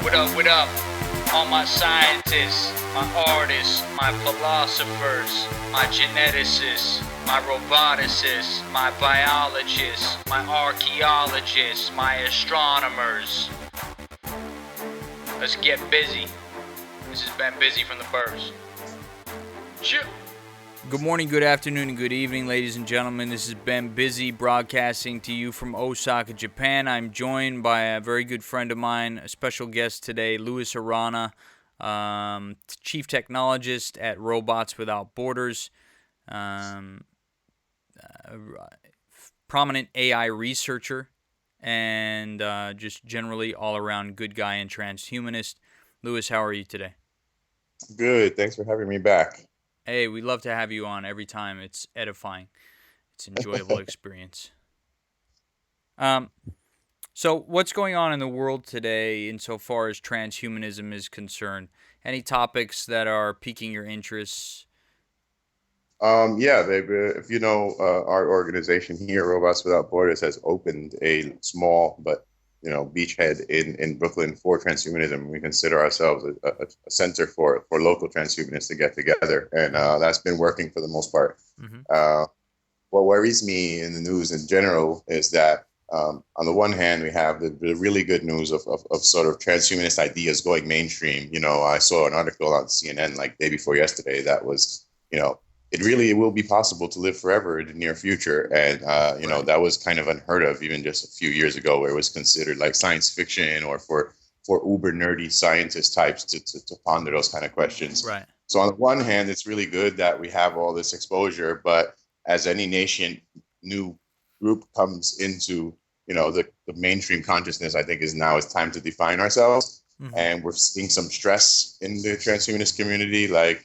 What up? All my scientists, my artists, my philosophers, my geneticists, my roboticists, my biologists, my archaeologists, my astronomers. Let's get busy. This has been Busy from the Burbs. Chip. Good morning, good afternoon, and good evening, ladies and gentlemen. This is Ben Busy broadcasting to you from Osaka, Japan. I'm joined by a very good friend of mine, a special guest today, Louis Arana, Chief Technologist at Robots Without Borders, prominent AI researcher, and just generally all-around good guy and transhumanist. Louis, how are you today? Good. Thanks for having me back. Hey, we love to have you on every time. It's edifying. It's an enjoyable experience. So what's going on in the world today insofar as transhumanism is concerned? Any topics that are piquing your interests? If you know, our organization here, Robots Without Borders, has opened a small but beachhead in Brooklyn for transhumanism. We consider ourselves a center for local transhumanists to get together, and that's been working for the most part. Mm-hmm. What worries me in the news in general is that on the one hand, we have the really good news of sort of transhumanist ideas going mainstream. I saw an article on CNN like day before yesterday that was, it really will be possible to live forever in the near future. And, Right. that was kind of unheard of even just a few years ago, where it was considered like science fiction or for uber nerdy scientist types to ponder those kind of questions. Right. So on the one hand, it's really good that we have all this exposure, but as any nation, new group comes into, the mainstream consciousness, I think is now it's time to define ourselves. Mm-hmm. And we're seeing some stress in the transhumanist community, like,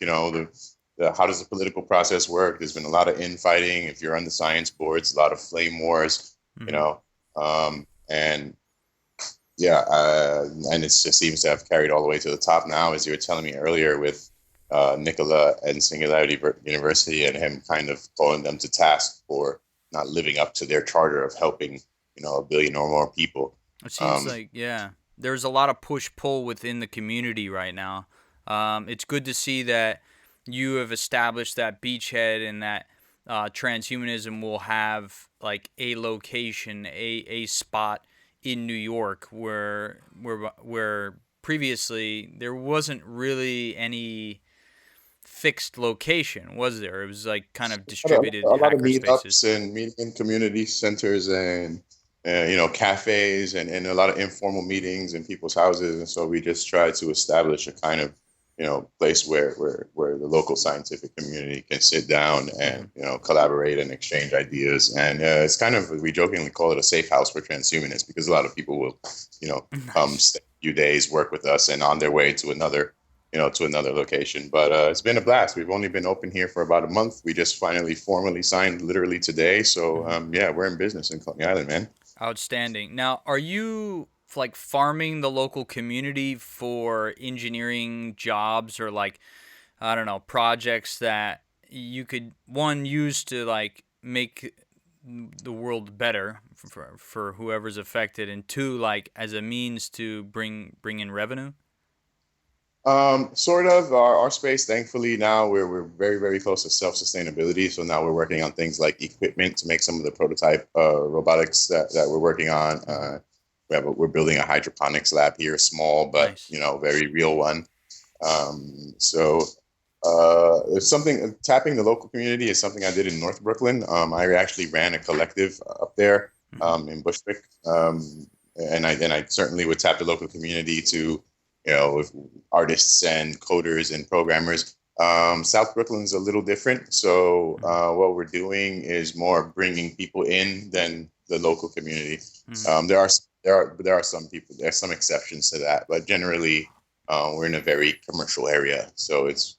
how does the political process work? There's been a lot of infighting. If you're on the science boards, a lot of flame wars, Mm-hmm. and yeah, and it just seems to have carried all the way to the top now, as you were telling me earlier with Nicola and Singularity University, and him kind of calling them to task for not living up to their charter of helping, a billion or more people. It seems Um, like, yeah, there's a lot of push-pull within the community right now. It's good to see that you have established that beachhead and that transhumanism will have like a location, a spot in New York where previously there wasn't really any fixed location, was there? It was like kind of a distributed lot of hacker spaces. meetups and meeting community centers and cafes and a lot of informal meetings in people's houses. And so we just try to establish a kind of place where the local scientific community can sit down Mm-hmm. and collaborate and exchange ideas. And it's kind of, we jokingly call it a safe house for transhumanists, because a lot of people will come Nice. stay a few days, work with us, and on their way to another location. But it's been a blast. We've only been open here for about a month. We just finally formally signed literally today. So Mm-hmm. yeah, we're in business in Coney Island, man. Outstanding. Now, are you like farming the local community for engineering jobs or like, I don't know, projects that you could one use to like make the world better for whoever's affected, and two, like as a means to bring in revenue? Sort of our space, thankfully, now we're very, very close to self-sustainability. So now we're working on things like equipment to make some of the prototype robotics that we're working on. Mm-hmm. We're building a hydroponics lab here, small, but, Nice. very real one. So it's something, tapping the local community is something I did in North Brooklyn. I actually ran a collective up there Mm-hmm. in Bushwick. And I certainly would tap the local community to, with artists and coders and programmers. South Brooklyn's a little different. So Mm-hmm. what we're doing is more bringing people in than the local community. Mm-hmm. There are some people, there are some exceptions to that, but generally we're in a very commercial area. So it's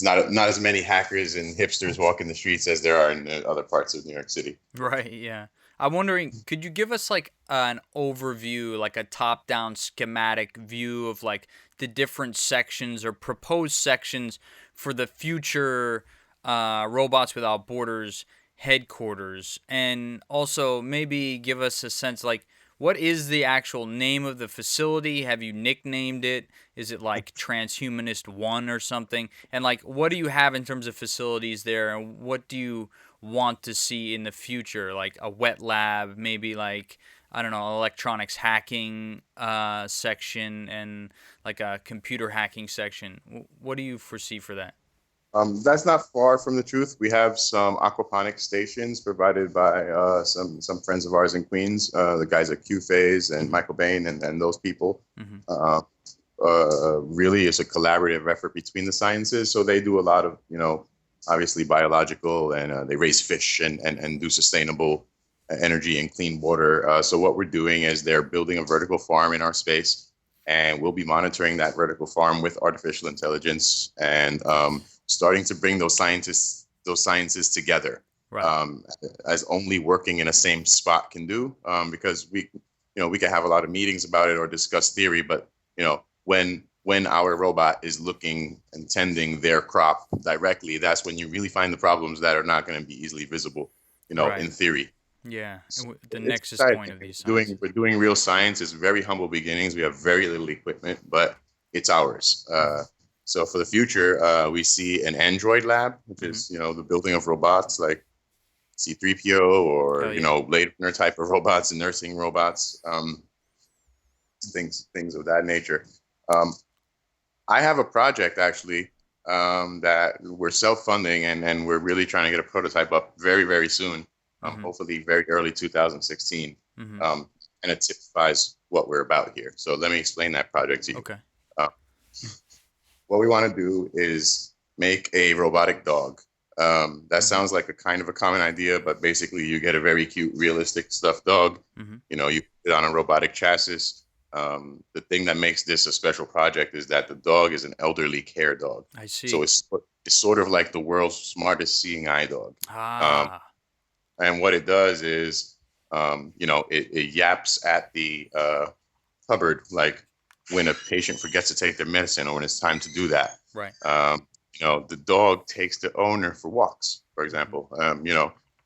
not as many hackers and hipsters walking the streets as there are in the other parts of New York City. Right, yeah. I'm wondering, could you give us like an overview, like a top-down schematic view of like the different sections or proposed sections for the future Robots Without Borders headquarters, and also maybe give us a sense like What is the actual name of the facility? Have you nicknamed it? Is it like Transhumanist One or something? And like, what do you have in terms of facilities there, and what do you want to see in the future? Like a wet lab, maybe like I don't know, electronics hacking section, and like a computer hacking section. What do you foresee for that? That's not far from the truth. We have some aquaponics stations provided by some friends of ours in Queens, the guys at Q Phase and Michael Bain and those people. Mm-hmm. Uh, really, it's a collaborative effort between the sciences. So they do a lot of, obviously biological, and they raise fish and do sustainable energy and clean water. So what we're doing is they're building a vertical farm in our space, and we'll be monitoring that vertical farm with artificial intelligence and starting to bring those sciences together, Right. as only working in a same spot can do. Because we can have a lot of meetings about it or discuss theory, but when our robot is looking and tending their crop directly, that's when you really find the problems that are not going to be easily visible, Right. in theory. Yeah. So The it's nexus point exciting. of these Doing sciences. we're doing real science. It's very humble beginnings. We have very little equipment, but it's ours. Mm-hmm. So for the future, we see an Android lab, which Mm-hmm. is the building of robots like C3PO or Hell yeah. Blade Runner type of robots and nursing robots, things of that nature. Um, I have a project actually, that we're self-funding, and we're really trying to get a prototype up very, very soon. Mm-hmm. Hopefully very early 2016. Mm-hmm. And it typifies what we're about here. So let me explain that project to you. Okay. Uh, what we want to do is make a robotic dog. That Mm-hmm. sounds like a kind of a common idea, but basically you get a very cute, realistic stuffed dog. Mm-hmm. You put it on a robotic chassis. The thing that makes this a special project is that the dog is an elderly care dog. I So see. it's sort of like the world's smartest seeing eye dog. Um, Ah. and what it does is, it yaps at the cupboard like when a patient forgets to take their medicine or when it's time to do that. Right. The dog takes the owner for walks, for Mm-hmm. example.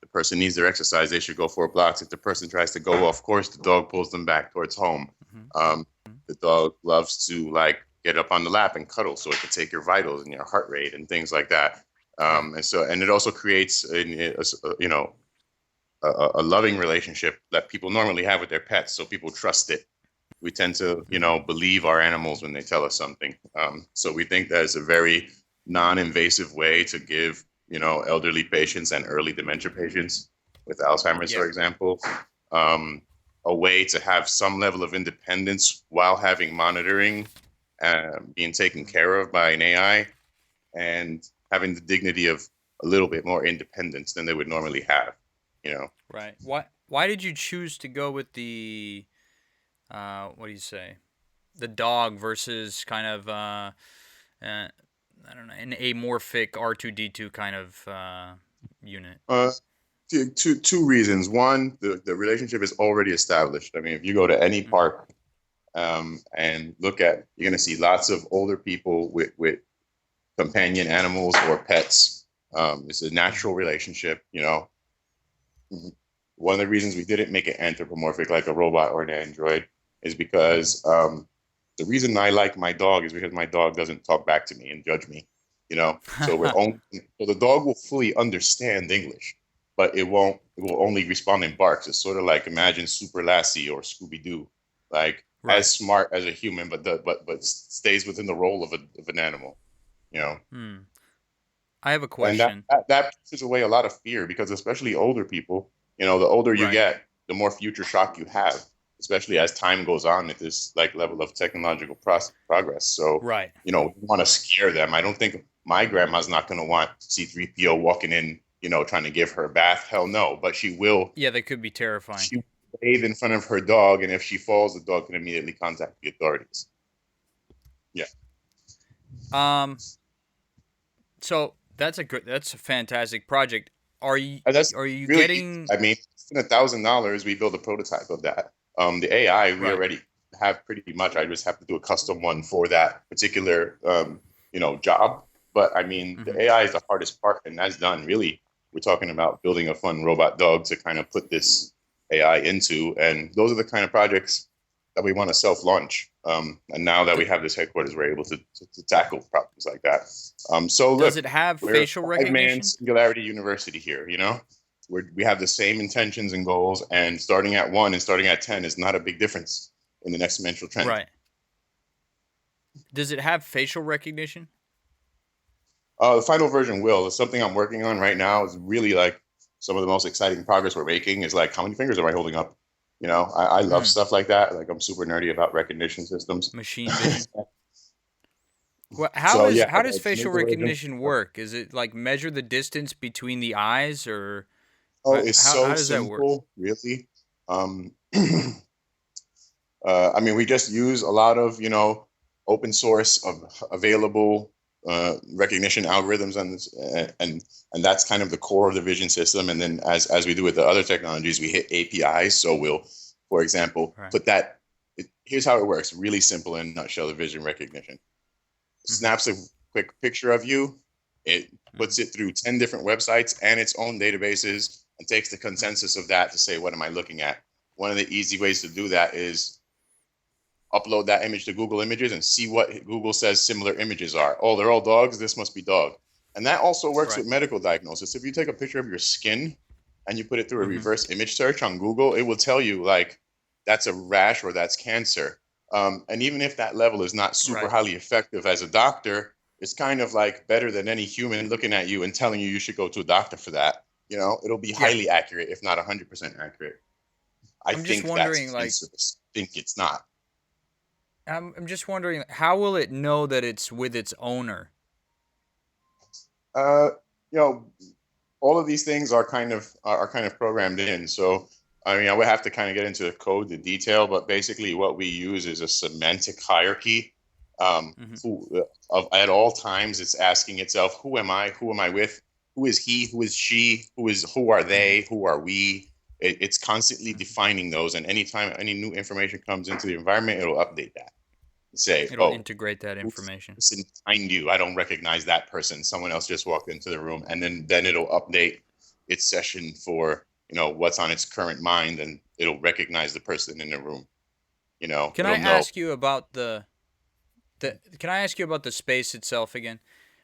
The person needs their exercise, they should go 4 blocks. If the person tries to go off course, the dog pulls them back towards home. Mm-hmm. Um, the dog loves to like get up on the lap and cuddle so it can take your vitals and your heart rate and things like that. Right. And it also creates a loving relationship that people normally have with their pets, so people trust it. We tend to, Mm-hmm. believe our animals when they tell us something. So we think that is a very non-invasive way to give, elderly patients and early dementia patients with Alzheimer's, Yeah. for example, um, a way to have some level of independence while having monitoring, being taken care of by an AI, and having the dignity of a little bit more independence than they would normally have, you know. Right. Why did you choose to go with the what do you say? The dog versus kind of I don't know, an amorphic R2D2 kind of unit. Uh, two reasons. One, the relationship is already established. I mean, if you go to any Mm-hmm. park, and look at, you're going to see lots of older people with companion animals or pets. It's a natural relationship. One of the reasons we didn't make it anthropomorphic like a robot or an android is because, the reason I like my dog is because my dog doesn't talk back to me and judge me. So so the dog will fully understand English, but it will only respond in barks. It's sort of like, imagine Super Lassie or Scooby Doo, like Right. as smart as a human, but stays within the role of an animal. You know, Hmm. I have a and question. that pushes away a lot of fear, because especially older people, the older you Right. get, the more future shock you have, especially as time goes on at this like level of technological progress. So, Right. we want to scare them. I don't think my grandma's not going to want C3PO walking in, trying to give her a bath. Hell no. But she will. Yeah, they could be terrifying. She will bathe in front of her dog, and if she falls, the dog can immediately contact the authorities. Yeah. Um. So that's a fantastic project. Are you And that's are you really easy. getting I mean, it's $1,000. We build a prototype of that. The AI we right? already have pretty much. I just have to do a custom one for that particular, job. But I mean, Mm-hmm. the AI is the hardest part, and that's done. Really, we're talking about building a fun robot dog to kind of put this, AI into. And those are the kind of projects that we want to self-launch. And now that we have this headquarters, we're able to tackle problems like that. So Does look, it have we're a facial five-man recognition? singularity university here, you know? We have the same intentions and goals, and starting at 1 and starting at 10 is not a big difference in the exponential trend. Right. Does it have facial recognition? The final version will. It's something I'm working on right now. Is really like some of the most exciting progress we're making is like, how many fingers am I holding up? You know, I love Mm. stuff like that. Like I'm super nerdy about recognition systems. Machine vision. Well, So yeah, how does to make facial the version. recognition work? Is it like measure the distance between the eyes, or Oh, it's so how does that work? simple, really. Um, I mean, we just use a lot of, open source of available recognition algorithms, and that's kind of the core of the vision system. And then as we do with the other technologies, we hit APIs. So we'll, for example, Right. put that. Here's how it works. Really simple in a nutshell. The vision recognition snaps a quick picture of you. It puts it through 10 different websites and its own databases and takes the consensus of that to say, what am I looking at? One of the easy ways to do that is upload that image to Google Images and see what Google says similar images are. Oh, they're all dogs. This must be dog. And that also works Right. with medical diagnosis. If you take a picture of your skin and you put it through a reverse image search on Google, it will tell you like that's a rash or that's cancer. And even if that level is not super Right. highly effective as a doctor, it's kind of like better than any human looking at you and telling you should go to a doctor for that. You know, it'll be Yeah. highly accurate, if not 100% accurate. I I'm just think that's wondering, like, cancerous. I think it's not. I'm just wondering, how will it know that it's with its owner? Uh, you know, all of these things are kind of programmed in. So I mean, I would have to kind of get into the code, the detail, but basically what we use is a semantic hierarchy. At all times, it's asking itself, "Who am I? Who am I with? Who is he? Who is she? Who are they? Who are we?" It's constantly defining those, and anytime any new information comes into the environment, it'll update that. Say, It'll "Oh, integrate that who's information. sitting behind you? I don't recognize that person. Someone else just walked into the room," and then it'll update its session for what's on its current mind, and it'll recognize the person in the room. Can I It'll know. ask you about Can I ask you about the space itself again?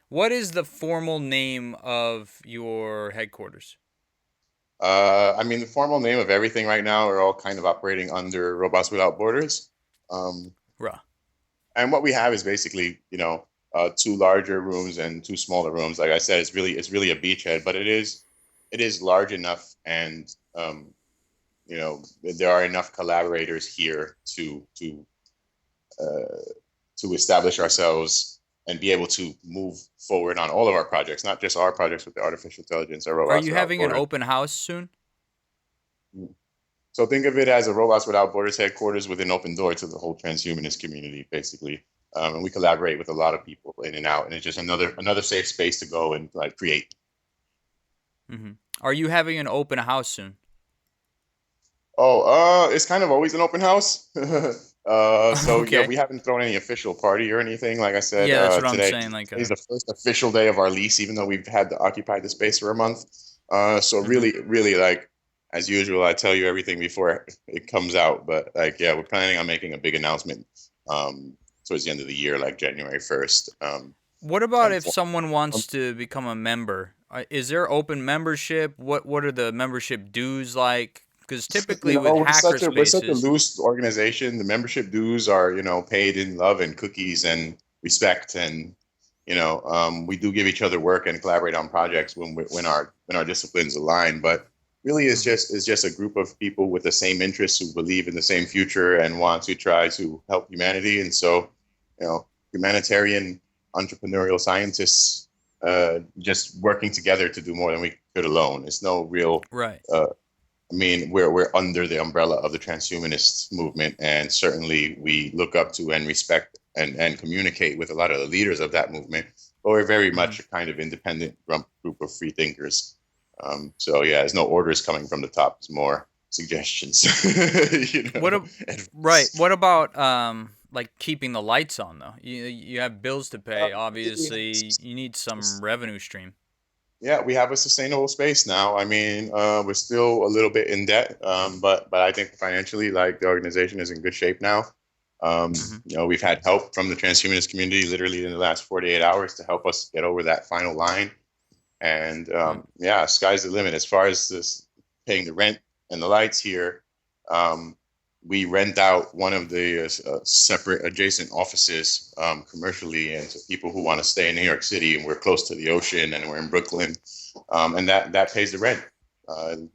What is the formal name of your headquarters? I mean, the formal name of everything right now are all kind of operating under Robots Without Borders. Um, Ruh. and what we have is basically, two larger rooms and two smaller rooms. Like I said, it's really a beachhead, but it is large enough, and there are enough collaborators here uh, to establish ourselves and be able to move forward on all of our projects, not just our projects with the artificial intelligence or Are Robots you Without having an Borders. open house soon? So think of it as a Robots Without Borders headquarters with an open door to the whole transhumanist community, basically. And we collaborate with a lot of people in and out, and it's just another safe space to go and like create. Are you having an open house soon? Oh, it's kind of always an open house. So yeah, Okay. we haven't thrown any official party or anything. Like I said, Yeah, that's what I'm today saying. Like, is the first official day of our lease, even though we've had to occupy the space for a month. So really, really, like as usual, I tell you everything before it comes out. But like, yeah, we're planning on making a big announcement towards the end of the year, like January 1st. What about And if someone um, wants to become a member? Is there open membership? What are the membership dues like? Because typically with we're hacker such a spaces, loose organization. The membership dues are, paid in love and cookies and respect, and we do give each other work and collaborate on projects when our disciplines align. But really, it's just a group of people with the same interests who believe in the same future and want to try to help humanity. And so, humanitarian entrepreneurial scientists just working together to do more than we could alone. It's no real right? uh, I mean, we're under the umbrella of the transhumanist movement, and certainly we look up to and respect and communicate with a lot of the leaders of that movement. But we're very much a kind of independent group of free thinkers. So yeah, there's no orders coming from the top. It's more suggestions, you What? know. Right. What about like keeping the lights on though? You have bills to pay. Yeah, Obviously, you need some revenue stream. Yeah, we have a sustainable space now. I mean, we're still a little bit in debt, but I think financially, like the organization is in good shape now. Mm-hmm. We've had help from the transhumanist community literally in the last 48 hours to help us get over that final line. And Right. yeah, sky's the limit as far as this paying the rent and the lights here. Um, we rent out one of the separate adjacent offices commercially and to people who want to stay in New York City, and we're close to the ocean and we're in Brooklyn, and that pays the rent.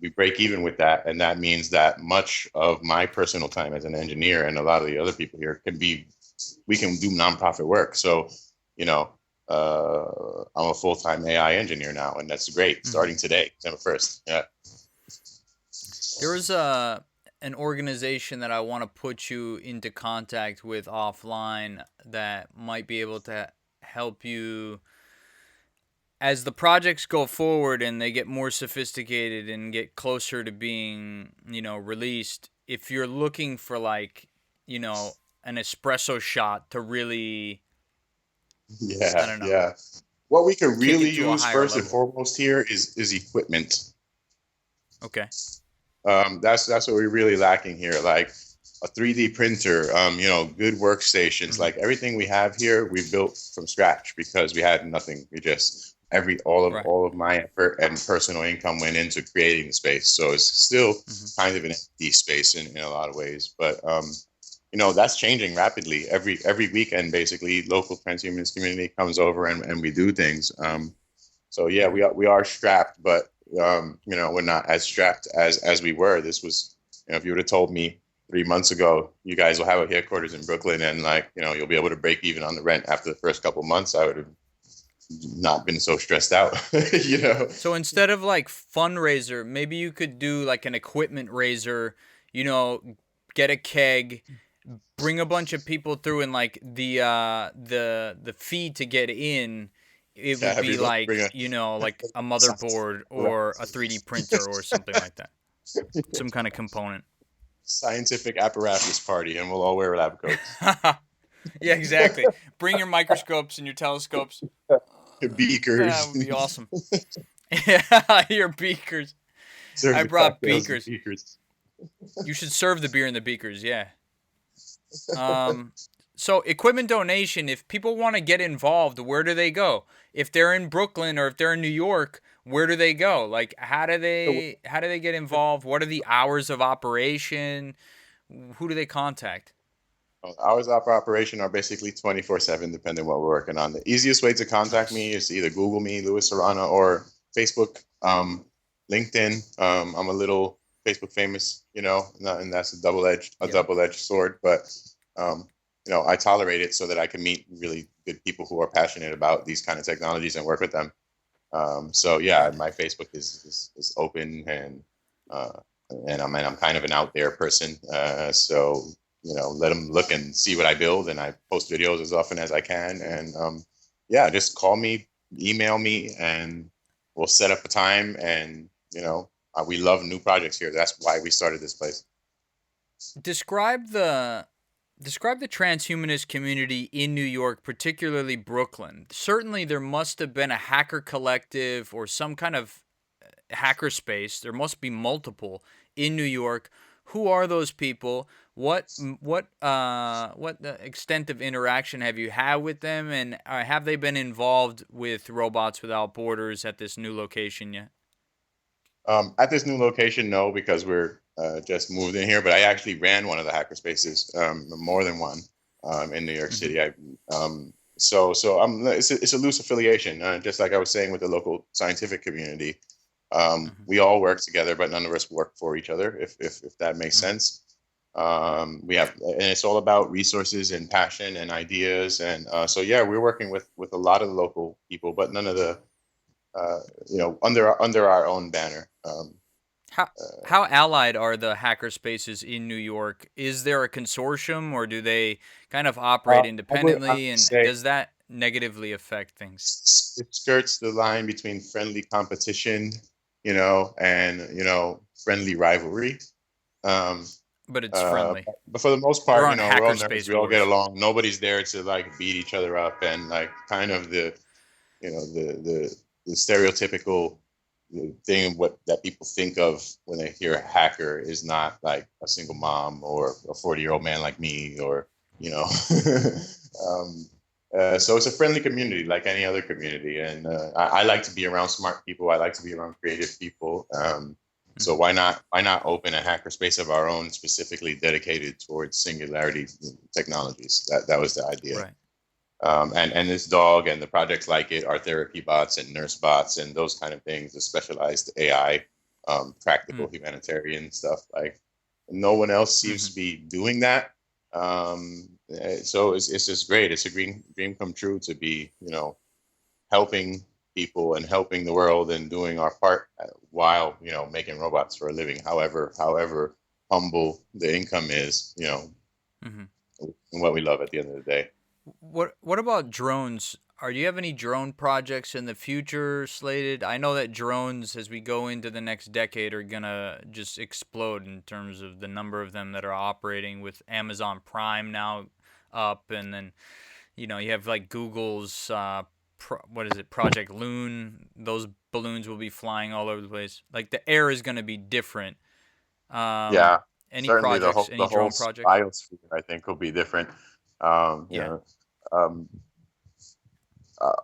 We break even with that, and that means that much of my personal time as an engineer and a lot of the other people here we can do nonprofit work. So, you know, I'm a full-time AI engineer now, and that's great. Mm-hmm. Starting today, December 1st. Yeah. There was an organization that I want to put you into contact with offline that might be able to help you as the projects go forward and they get more sophisticated and get closer to being, released. If you're looking for like, you know, an espresso shot to really, I Yeah, don't know, yeah. What we could kick really it to a use higher first and level. foremost here is equipment. Okay. That's what we're really lacking here. Like a 3D printer, good workstations. Mm-hmm. Like everything we have here, we built from scratch because we had nothing. We just every Right. all of my effort and personal income went into creating the space. So it's still Mm-hmm. kind of an empty space in a lot of ways. But that's changing rapidly. Every weekend, basically, local transhumanist community comes over and we do things. So yeah, Right. we are strapped, but we're not as strapped as we were. This was, if you would have told me 3 months ago, you guys will have a headquarters in Brooklyn, and you'll be able to break even on the rent after the first couple of months, I would have not been so stressed out. you know. So instead of like fundraiser, maybe you could do like an equipment raiser, you know, get a keg, bring a bunch of people through, and like the fee to get in, it Yeah, would be everybody bring like, a like a science, motherboard or a 3D printer or something like that. Some kind of component. scientific apparatus party, and we'll all wear lab coats. Yeah, exactly. Bring your microscopes and your telescopes. That Beakers, would be awesome. Yeah, your beakers. serve I the brought cocktails in beakers. beakers. You should serve the beer in the beakers, yeah. Um, so equipment donation, if people want to get involved, where do they go? If they're in Brooklyn or if they're in New York, where do they go? Like how do they get involved? What are the hours of operation? Who do they contact? Hours of operation are basically 24/7, depending on what we're working on. The easiest way to contact me Nice. is either Google me, Louis Arana, or Facebook, LinkedIn. I'm a little Facebook famous, and that's a Yep. double-edged sword. But I tolerate it so that I can meet really good people who are passionate about these kind of technologies and work with them. So yeah, Right. my Facebook is open, uh, and I'm kind of an out there person. So let them look and see what I build, and I post videos as often as I can. And yeah, just call me, email me, and we'll set up a time. And we love new projects here. That's why we started this place. Describe the describe the transhumanist community in New York, particularly Brooklyn. Certainly there must have been a hacker collective or some kind of hacker space. There must be multiple in New York. Who are those people? What extent of interaction have you had with them, and have they been involved with Robots Without Borders at this new location yet? At this new location, no, because we're just moved in here. But I actually ran one of the hacker spaces, more than one, in New York Mm-hmm. City. It's a loose affiliation, just like I was saying with the local scientific community. Mm-hmm. We all work together, but none of us work for each other, if that makes Mm-hmm. sense. And it's all about resources and passion and ideas, and so yeah, we're working with a lot of the local people, but none of the uh, under our own banner. How Uh, how allied are the hacker spaces in New York? Is there a consortium, or do they kind of operate I would independently, and say does that negatively affect things? it skirts the line between friendly competition, and friendly rivalry. Um, But it's friendly. but for the most There part, aren't we're all hacker nerds. space We all get wars. along. Nobody's there to like beat each other up, and like kind of the you know the the stereotypical thing what that people think of when they hear a hacker is not like a single mom or a 40-year-old man like me or you know um, so it's a friendly community like any other community, and I like to be around smart people. I like to be around creative people. So Mhm. why not open a hackerspace of our own specifically dedicated towards singularity technologies? That was the idea. Right. And this dog and the projects like it are therapy bots and nurse bots and those kind of things, the specialized AI, practical Mm. humanitarian stuff. Like no one else seems Mhm. to be doing that. So it's just great. It's a dream come true to be, helping people and helping the world and doing our part while, making robots for a living, however humble the income is, Mhm. and what we love at the end of the day. What about drones? Do you have any drone projects in the future slated? I know that drones, as we go into the next decade, are gonna just explode in terms of the number of them that are operating with Amazon Prime now up, and then you have like Google's what is it, Project Loon? Those balloons will be flying all over the place. Like the air is gonna be different. Um, Yeah, any certainly the projects? whole the Any whole drone projects? biosphere I think will be different. Um, you Yeah. know, um,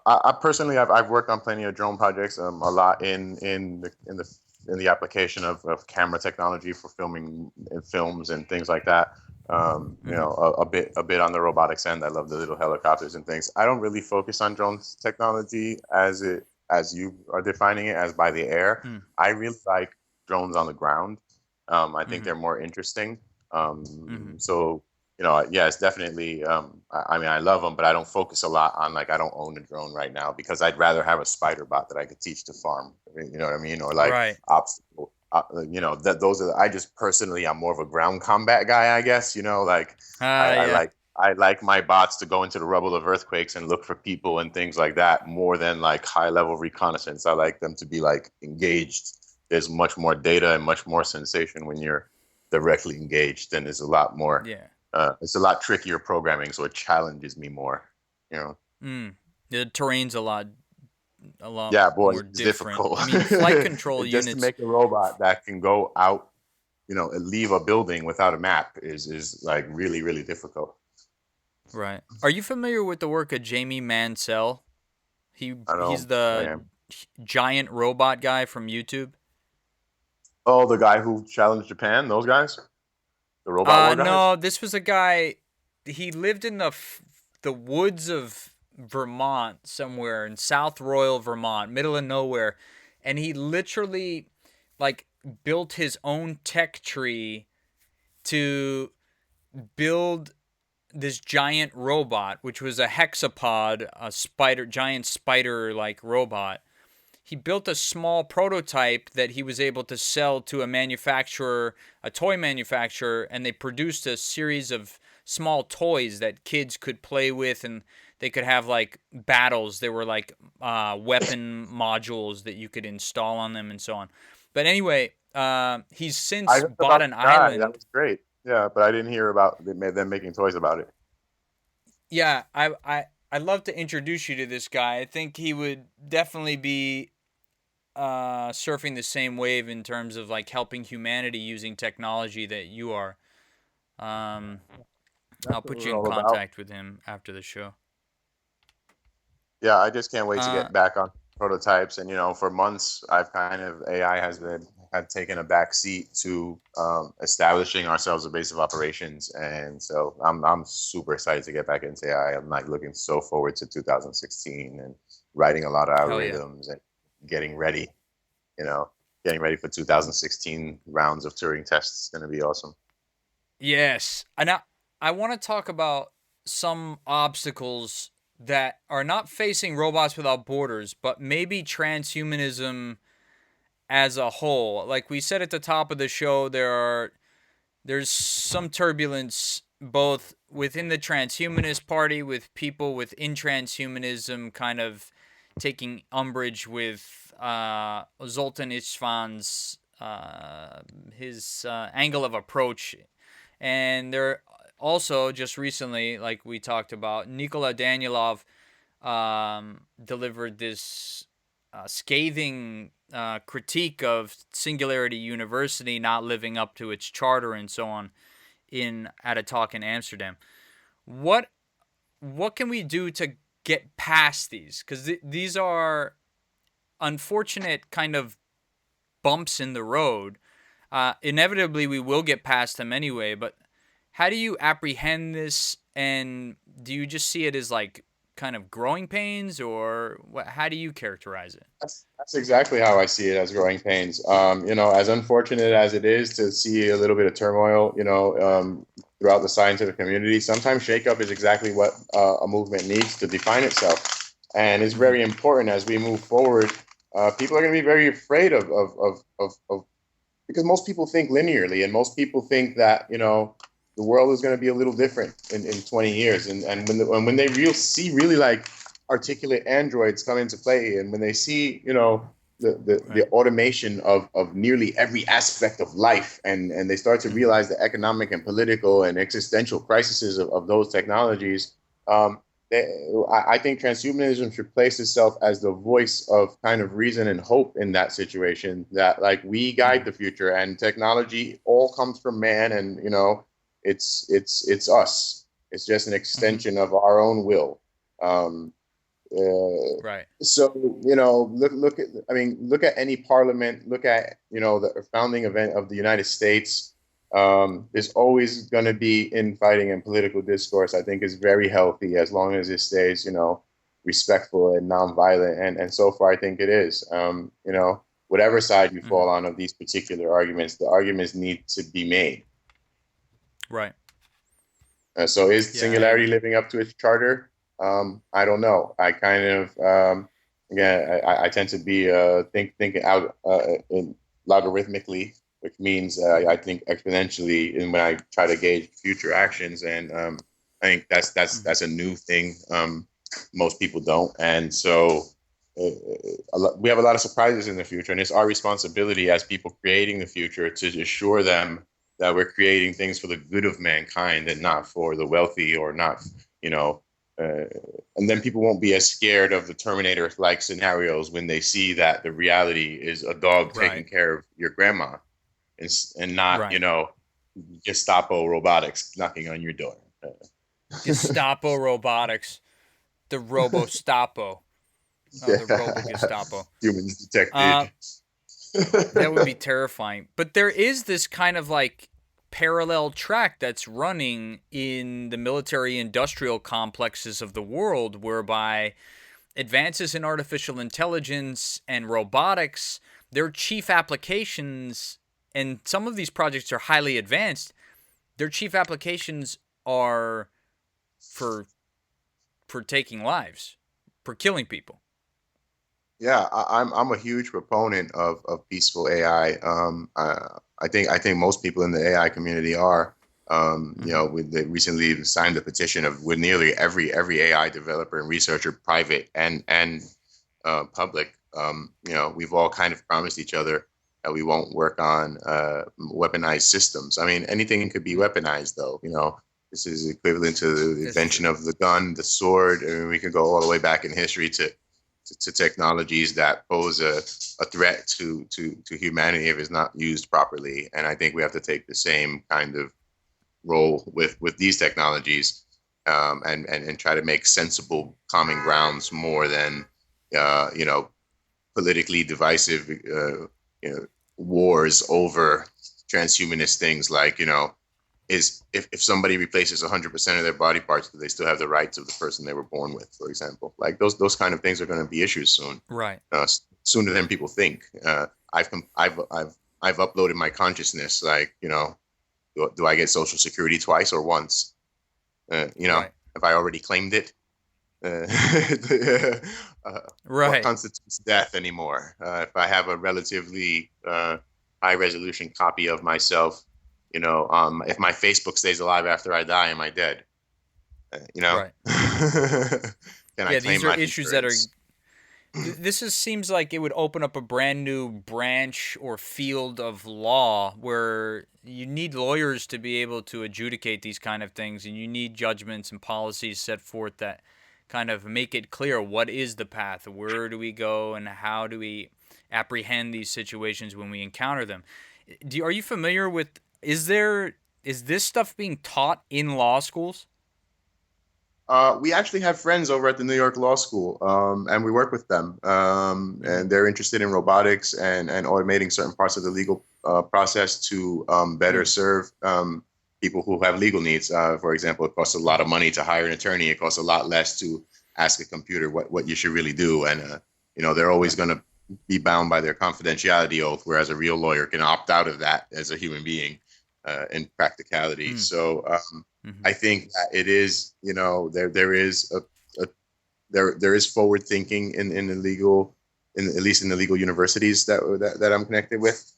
I personally I've worked on plenty of drone projects, a lot in the application of camera technology for filming in films and things like that. Hmm. A bit on the robotics end. I love the little helicopters and things. I don't really focus on drones technology as you are defining it as by the air. Mm. I really like drones on the ground. I think Hmm. they're more interesting. Hmm. So yeah, it's definitely. I mean, I love them, but I don't focus a lot on like I don't own a drone right now because I'd rather have a spider bot that I could teach to farm. You know what I mean? Or like Right. obstacle. That those are. I just personally, I'm more of a ground combat guy, I guess. Like I, I Yeah. like I like my bots to go into the rubble of earthquakes and look for people and things like that more than like high level reconnaissance. I like them to be like engaged. There's much more data and much more sensation when you're directly engaged, and there's a lot more Yeah. it's a lot trickier programming, so it challenges me more. You know, Mm. The terrain's a lot yeah, boy, more it's different. difficult. I mean, flight control Just to units. make a robot that can go out, and leave a building without a map is like really really difficult. Right. Are you familiar with the work of Jamie Mansell? I He's know I the am. giant robot guy from YouTube. Oh, the guy who challenged Japan, those guys, the robot war guys. No, this was a guy. He lived in the woods of Vermont, somewhere in South Royal, Vermont, middle of nowhere, and he literally like built his own tech tree to build this giant robot, which was a hexapod, a giant spider like robot. He built a small prototype that he was able to sell to a manufacturer, a toy manufacturer, and they produced a series of small toys that kids could play with, and they could have like battles. There were like weapon modules that you could install on them and so on. But anyway, he's I since heard bought about an the guy. That island. was great. Yeah, but I didn't hear about them making toys about it. Yeah, I'd love to introduce you to this guy. I think he would definitely be surfing the same wave in terms of like helping humanity using technology that you are. Um, That's I'll what put you we're in all about. contact with him after the show. Yeah, I just can't wait to Uh, get back on prototypes. And for months, I've kind of AI had taken a back seat to establishing ourselves a base of operations, and so I'm super excited to get back into AI. I'm like looking so forward to 2016 and writing a lot of hell yeah. algorithms and getting ready. You know, getting ready for 2016 rounds of Turing tests is going to be awesome. Yes. And I want to talk about some obstacles that are not facing robots without borders, but maybe transhumanism as a whole. Like we said at the top of the show, there's some turbulence both within the transhumanist party with people within transhumanism kind of taking umbrage with Zoltan Istvan's his angle of approach, and there also just recently, like we talked about, Nikola Danielov delivered this. scathing critique of Singularity University not living up to its charter and so on in at a talk in Amsterdam. What what can we do to get past these? Because these are unfortunate kind of bumps in the road. Inevitably, we will get past them anyway. But how do you apprehend this? And do you just see it as like kind of growing pains, or how do you characterize it? That's exactly how I see it, as growing pains. As unfortunate as it is to see a little bit of turmoil, throughout the scientific community, sometimes shakeup is exactly what a movement needs to define itself. And it's Mm-hmm. very important as we move forward. People are going to be very afraid of because most people think linearly, and most people think that the world is going to be a little different in 20 years. And when they see really like articulate androids come into play, and when they see the Right. automation of nearly every aspect of life, and they start to Mm-hmm. realize the economic and political and existential crises of those technologies, um, I think transhumanism should place itself as the voice of kind of reason and hope in that situation. That like we guide Mm-hmm. the future, and technology all comes from man, and it's us. It's just an Mm-hmm. extension of our own will. Um, Right. so look at, I mean, look at any parliament. Look at the founding event of the United States. There's always going to be infighting and political discourse. I think is very healthy as long as it stays respectful and nonviolent. And so far, I think it is. Whatever side you Mm-hmm. fall on of these particular arguments, the arguments need to be made. Right. So is Yeah, I Singularity agree. living up to its charter? I don't know. I kind of again, I tend to be thinking out in logarithmically, which means Mm-hmm. I think exponentially, and when I try to gauge future actions, and I think Mm-hmm. that's a new thing. Most people don't, and so we have a lot of surprises in the future, and it's our responsibility as people creating the future to assure them that we're creating things for the good of mankind and not for the wealthy, or not, you know, uh, and then people won't be as scared of the Terminator-like scenarios when they see that the reality is a dog taking Right. care of your grandma, and not, Right. Gestapo robotics knocking on your door. Gestapo robotics. The Robo Stapo. The Robo Yeah, Gestapo. humans Uh, detected. that would be terrifying. But there is this kind of like parallel track that's running in the military industrial complexes of the world, whereby advances in artificial intelligence and robotics, their chief applications, and some of these projects are highly advanced, their chief applications are for taking lives, for killing people. Yeah, I'm a huge proponent of peaceful AI. I think most people in the AI community are. Mm-hmm. They recently signed the petition of with nearly every AI developer and researcher, private and public. We've all kind of promised each other that we won't work on weaponized systems. I mean, anything could be weaponized, though. This is equivalent to the That's invention true. of the gun, the sword. I mean, we can go all the way back in history to technologies that pose a threat to humanity if it's not used properly. And I think we have to take the same kind of role with these technologies, and try to make sensible common grounds more than uh, you know politically divisive wars over transhumanist things, like is if somebody replaces 100% of their body parts, do they still have the rights of the person they were born with, for example? Like those kind of things are going to be issues soon, Right. sooner than people think. I've uploaded my consciousness. Like, do I get Social Security twice or once? Right. Have I already claimed it? What Right. constitutes death anymore? If I have a relatively high resolution copy of myself, if my Facebook stays alive after I die, am I dead? Right. Can I Yeah, claim these are life issues that are. insurance? Seems like it would open up a brand new branch or field of law where you need lawyers to be able to adjudicate these kind of things, and you need judgments and policies set forth that kind of make it clear what is the path, where do we go, and how do we apprehend these situations when we encounter them. Are you familiar with? Is this stuff being taught in law schools? We actually have friends over at the New York Law School, and we work with them. And they're interested in robotics and automating certain parts of the legal process to better serve people who have legal needs. For example, it costs a lot of money to hire an attorney. It costs a lot less to ask a computer what you should really do. And, they're always going to be bound by their confidentiality oath, whereas a real lawyer can opt out of that as a human being in practicality. So, I think that it is, there is forward thinking in the legal, at least in the legal universities that I'm connected with.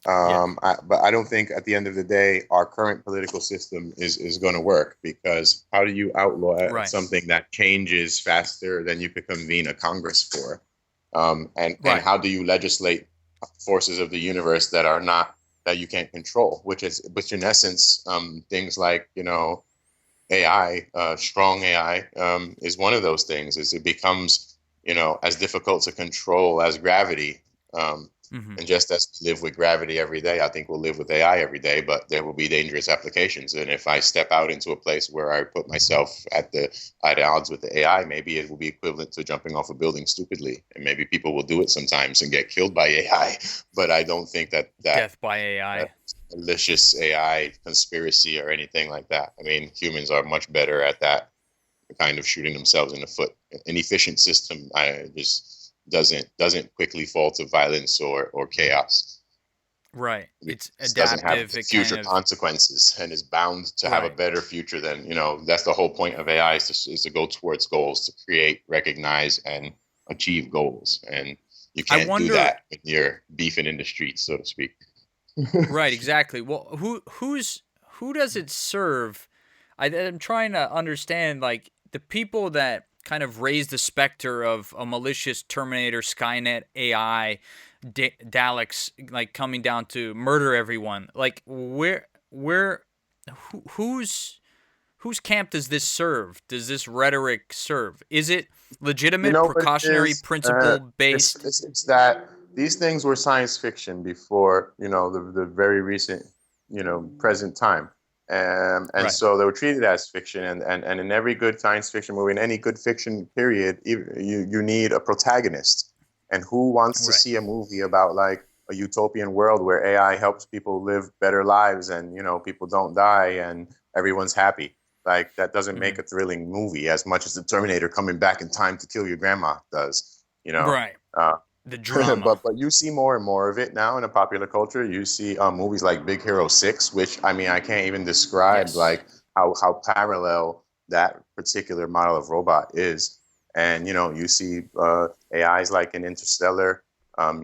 But I don't think at the end of the day our current political system is going to work, because how do you outlaw something that changes faster than you could convene a Congress for? And how do you legislate forces of the universe that you can't control, which in essence, things like, AI, strong AI, is one of those things. Is it becomes, as difficult to control as gravity. And just as we live with gravity every day, I think we'll live with AI every day, but there will be dangerous applications. And if I step out into a place where I put myself at odds with the AI, maybe it will be equivalent to jumping off a building stupidly. And maybe people will do it sometimes and get killed by AI. But I don't think that death by AI, malicious AI conspiracy or anything like that. I mean, humans are much better at that kind of shooting themselves in the foot. An efficient system just doesn't quickly fall to violence or chaos. Right. It's It doesn't have adaptive. It future kind of consequences and is bound to have a better future than, that's the whole point of AI is to go towards goals, to create, recognize, and achieve goals. And you can't do that when you're beefing in the streets, so to speak. Right, exactly. Well, who does it serve? I'm trying to understand, like, the people that kind of raise the specter of a malicious Terminator, Skynet, AI, Daleks, like coming down to murder everyone. Like, whose camp does this serve? Does this rhetoric serve? Is it legitimate, precautionary, principle based? It's that these things were science fiction before, the very recent, present time. And so they were treated as fiction, and in every good science fiction movie, in any good fiction period, you need a protagonist. And who wants to see a movie about like a utopian world where AI helps people live better lives and, people don't die and everyone's happy? Like, that doesn't make a thrilling movie as much as the Terminator coming back in time to kill your grandma does, Right. The drama. But you see more and more of it now in the popular culture. You see movies like Big Hero 6, which, I mean, I can't even describe like how parallel that particular model of robot is. And, you see AIs like in Interstellar.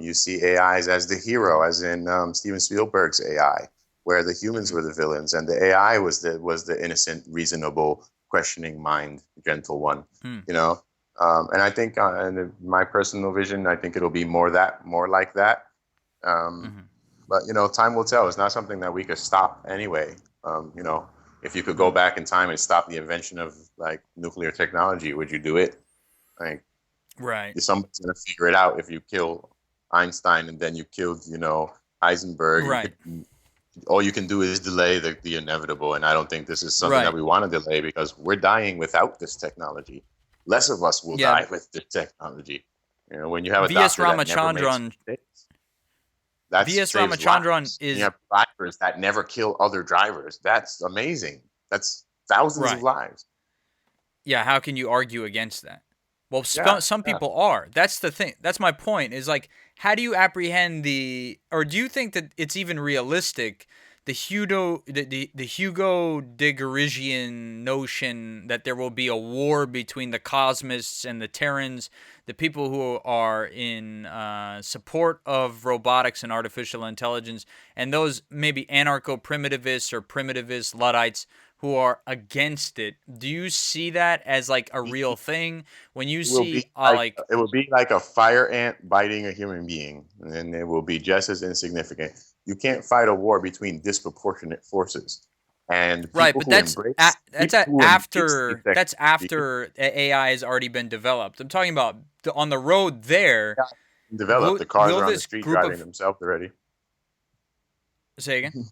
You see AIs as the hero, as in Steven Spielberg's AI, where the humans were the villains and the AI was the innocent, reasonable, questioning mind, gentle one, and I think, in my personal vision, I think it'll be more like that. But time will tell. It's not something that we could stop anyway. If you could go back in time and stop the invention of like nuclear technology, would you do it? Like, somebody's gonna figure it out. If you kill Einstein and then you killed, Heisenberg, all you can do is delay the inevitable. And I don't think this is something that we want to delay, because we're dying without this technology. Less of us will die with this technology. When you have a V.S. doctor Ramachandran, V.S. Ramachandran is, you have drivers that never kill other drivers. That's amazing. That's thousands of lives. Yeah, how can you argue against that? Well, some people are. That's the thing. That's my point. Is like, how do you apprehend or do you think that it's even realistic? The Hugo Diggerisian notion that there will be a war between the Cosmists and the Terrans, the people who are in support of robotics and artificial intelligence, and those maybe anarcho-primitivists or primitivist Luddites who are against it. Do you see that as like a real thing? When you see it will be like a fire ant biting a human being, and it will be just as insignificant. You can't fight a war between disproportionate forces. And Right, but that's people who embrace new technology after AI has already been developed. I'm talking about on the road there. developed. The cars Will are on the this street group driving of themselves already. say again?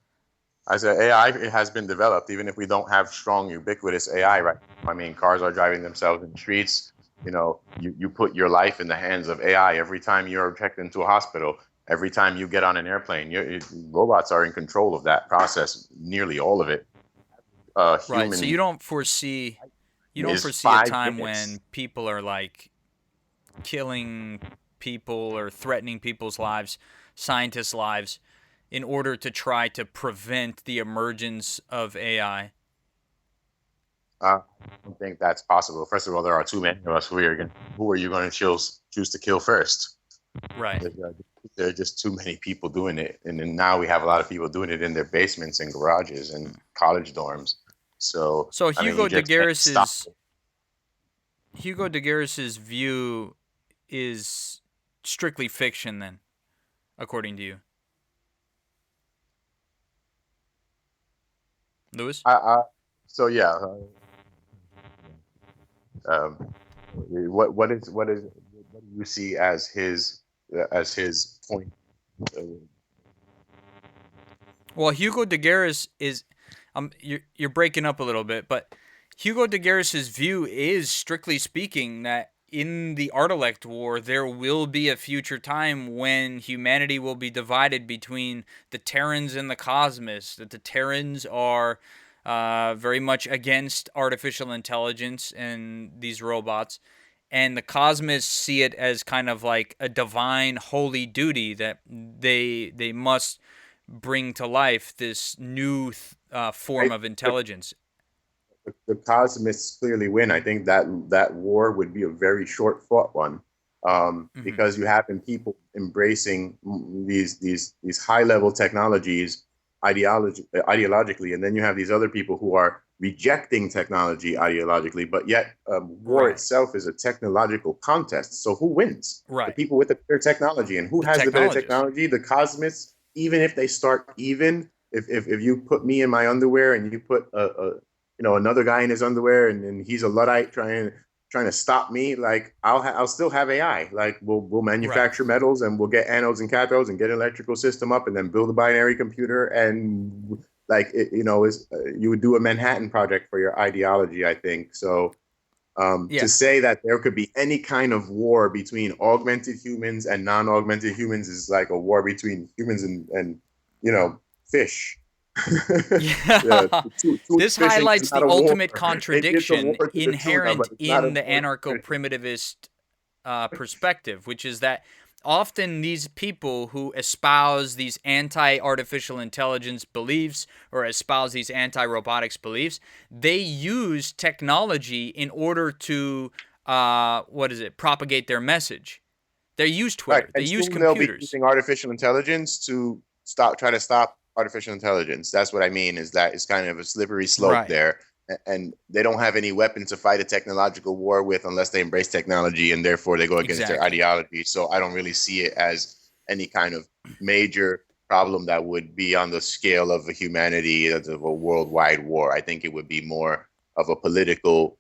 I said AI has been developed, even if we don't have strong, ubiquitous AI right now. I mean, cars are driving themselves in the streets. You put your life in the hands of AI every time you're checked into a hospital, every time you get on an airplane. Robots are in control of that process, nearly all of it. Right. So Human you don't is foresee a five time minutes. when people are like killing people or threatening people's lives, scientists' lives, in order to try to prevent the emergence of AI. I don't think that's possible. First of all, there are too many of us. Who are you going to choose to kill first? Right. There are just too many people doing it, and then now we have a lot of people doing it in their basements and garages and college dorms. So So I mean, you just can't stop it. Hugo de Garis's view is strictly fiction then, according to you. Lewis? I, so yeah, um, what do you see as his point? Uh, Well, Hugo de Garis is you're breaking up a little bit, but Hugo de Garis's view is strictly speaking that in the Artilect War there will be a future time when humanity will be divided between the Terrans and the Cosmists. That the Terrans are very much against artificial intelligence and these robots, and the Cosmists see it as kind of like a divine holy duty that they must bring to life this new I form of the, intelligence. the Cosmists clearly win. I think that war would be a very short fought one, Mm-hmm. because you have people embracing these high level technologies ideologically, and then you have these other people who are rejecting technology ideologically. But yet, war Right. itself is a technological contest. So who wins? The Right. people with the better technology, and who The has the better technologists. technology? The Cosmists. Even if they start even, if you put me in my underwear and you put another guy in his underwear, and he's a luddite trying to stop me, like I'll still have AI. Like we'll Right. manufacture metals, and we'll get anodes and cathodes and get an electrical system up, and then build a binary computer, and like is you would do a Manhattan Project for your ideology, I think. So to Yeah. say that there could be any kind of war between augmented humans and non-augmented humans is like a war between humans and fish. Yeah, Yeah. tuna This fishing is highlights not the a war. ultimate It's a war contradiction to the tuna, inherent but it's not a in the war. anarcho primitivist perspective, which is that often these people who espouse these anti artificial intelligence beliefs or espouse these anti robotics beliefs, they use technology in order to, propagate their message. They use Right, Twitter, they and use soon they'll be computers. using artificial intelligence to try to stop artificial intelligence. That's what I mean. Is that it's kind of a slippery slope Right. there, and they don't have any weapon to fight a technological war with unless they embrace technology, and therefore they go against their Exactly. ideology. So I don't really see it as any kind of major problem that would be on the scale of a humanity of a worldwide war. I think it would be more of a political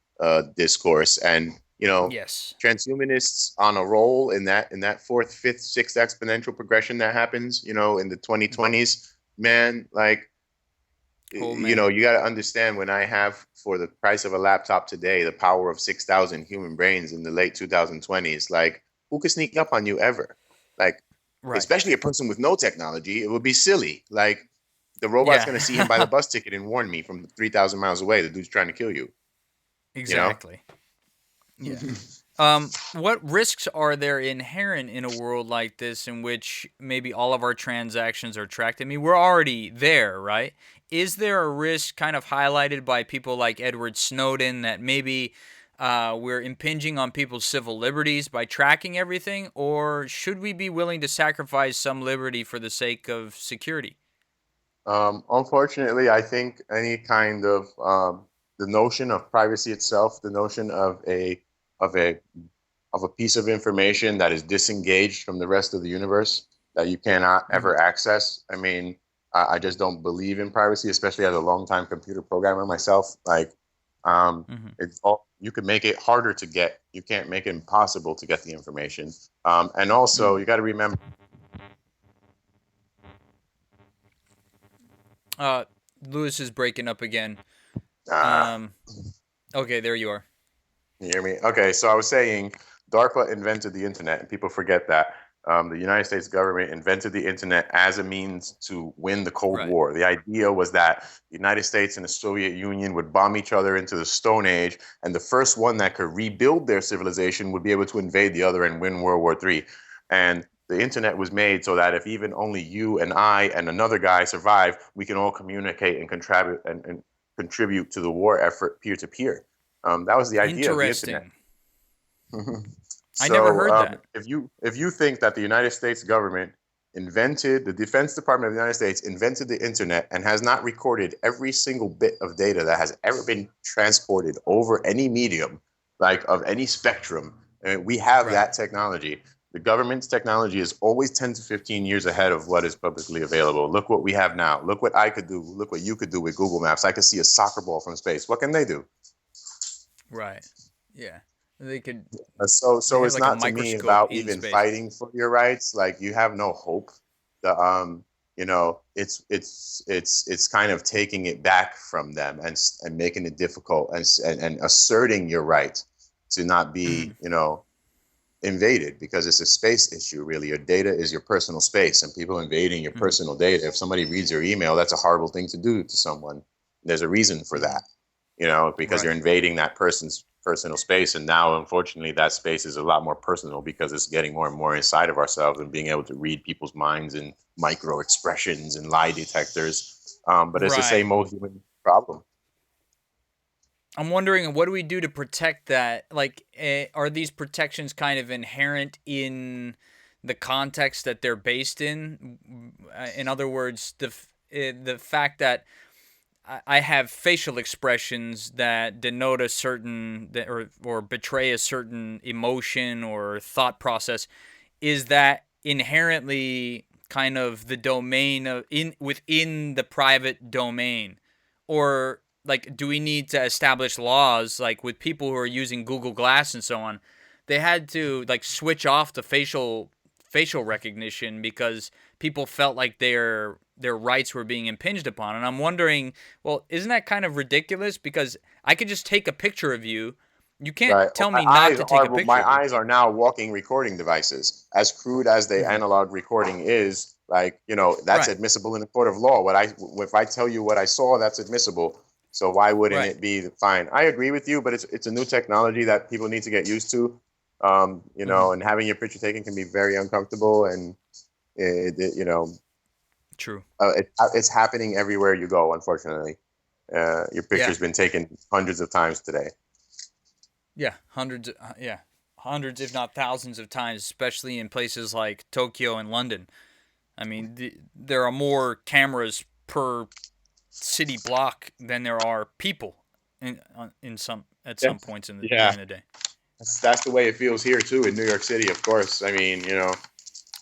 discourse, and Yes. transhumanists on a roll in that fourth, fifth, sixth exponential progression that happens, in the 2020s, man, like, Oh, man. you got to understand, when I have, for the price of a laptop today, the power of 6,000 human brains in the late 2020s, like, who could sneak up on you ever? Like, Right. especially a person with no technology, it would be silly. Like, the robot's going to see him buy the Yeah. bus ticket and warn me from 3,000 miles away. The dude's trying to kill you, you know? Exactly. Yeah. What risks are there inherent in a world like this in which maybe all of our transactions are tracked? I mean, we're already there, right? Is there a risk kind of highlighted by people like Edward Snowden that maybe we're impinging on people's civil liberties by tracking everything? Or should we be willing to sacrifice some liberty for the sake of security? Unfortunately, I think any kind of the notion of privacy itself, the notion of a of a piece of information that is disengaged from the rest of the universe that you cannot Hmm. ever access. I mean, I just don't believe in privacy, especially as a longtime computer programmer myself. Like, Hmm. it's all, you can make it harder to get. You can't make it impossible to get the information. And also, Mm. you got to remember. Uh, Lewis is breaking up again. Uh, Um, okay, there you are. You hear me? Okay, so I was saying DARPA invented the internet, and people forget that. The United States government invented the internet as a means to win the Cold Right. War. The idea was that the United States and the Soviet Union would bomb each other into the Stone Age, and the first one that could rebuild their civilization would be able to invade the other and win World War III. And the internet was made so that if even only you and I and another guy survive, we can all communicate and contribute to the war effort peer to peer. That was the idea of the internet. Interesting. I never So heard that. if you think that the United States government invented the Defense Department of the United States invented the internet and has not recorded every single bit of data that has ever been transported over any medium, like of any spectrum, we have Right. that technology. The government's technology is always 10 to 15 years ahead of what is publicly available. Look what we have now. Look what I could do. Look what you could do with Google Maps. I could see a soccer ball from space. What can they do? Right. Yeah. They could. They So have it's like a not to me microscope about in even space. fighting for your rights. Like you have no hope. The it's kind of taking it back from them and making it difficult and asserting your right to not be Mm. invaded because it's a space issue. Really, your data is your personal space, and people invading your Mm. personal data. If somebody reads your email, that's a horrible thing to do to someone. There's a reason for Mm. that, because you're Right. invading that person's personal space. And now, unfortunately, that space is a lot more personal because it's getting more and more inside of ourselves and being able to read people's minds and micro expressions and lie detectors. But it's the Right. same old human problem. I'm wondering, what do we do to protect that? Like, are these protections kind of inherent in the context that they're based in? In other words, the fact that I have facial expressions that denote a certain or betray a certain emotion or thought process, is that inherently kind of the domain of in within the private domain, or like do we need to establish laws like with people who are using Google Glass and so on? They had to like switch off the facial recognition because people felt like their rights were being impinged upon. And I'm wondering, well, isn't that kind of ridiculous? Because I could just take a picture of you. You can't Right. tell me not to take a picture My of you. eyes are now walking recording devices. As crude as the Hmm. analog recording is, like, that's Right, admissible in the court of law. If I tell you what I saw, that's admissible. So why wouldn't right. it be fine? I agree with you, but it's a new technology that people need to get used to. Hmm. And having your picture taken can be very uncomfortable, and True. it's happening everywhere you go. Unfortunately, your Yeah, picture's been taken hundreds of times today. yeah. Hundreds, if not thousands, of times, especially in places like Tokyo and London. I mean, there are more cameras per city block than there are people in some at Yeah. some points Yeah. during the day. That's the way it feels here too in New York City, of course. I mean,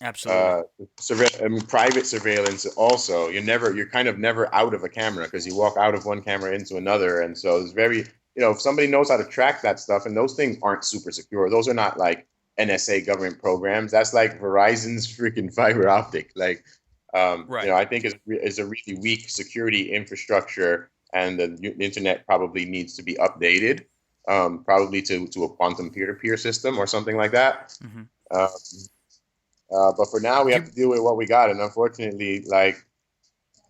Absolutely. uh, private surveillance also. You're kind of never out of a camera because you walk out of one camera into another, and so it's very, if somebody knows how to track that stuff, and those things aren't super secure. Those are not like NSA government programs. That's like Verizon's freaking fiber optic. Like, Right. I think is a really weak security infrastructure, and the internet probably needs to be updated, probably to a quantum peer-to-peer system or something like that. Hmm. Uh, but for now, we Do have you to deal with what we got, and unfortunately, like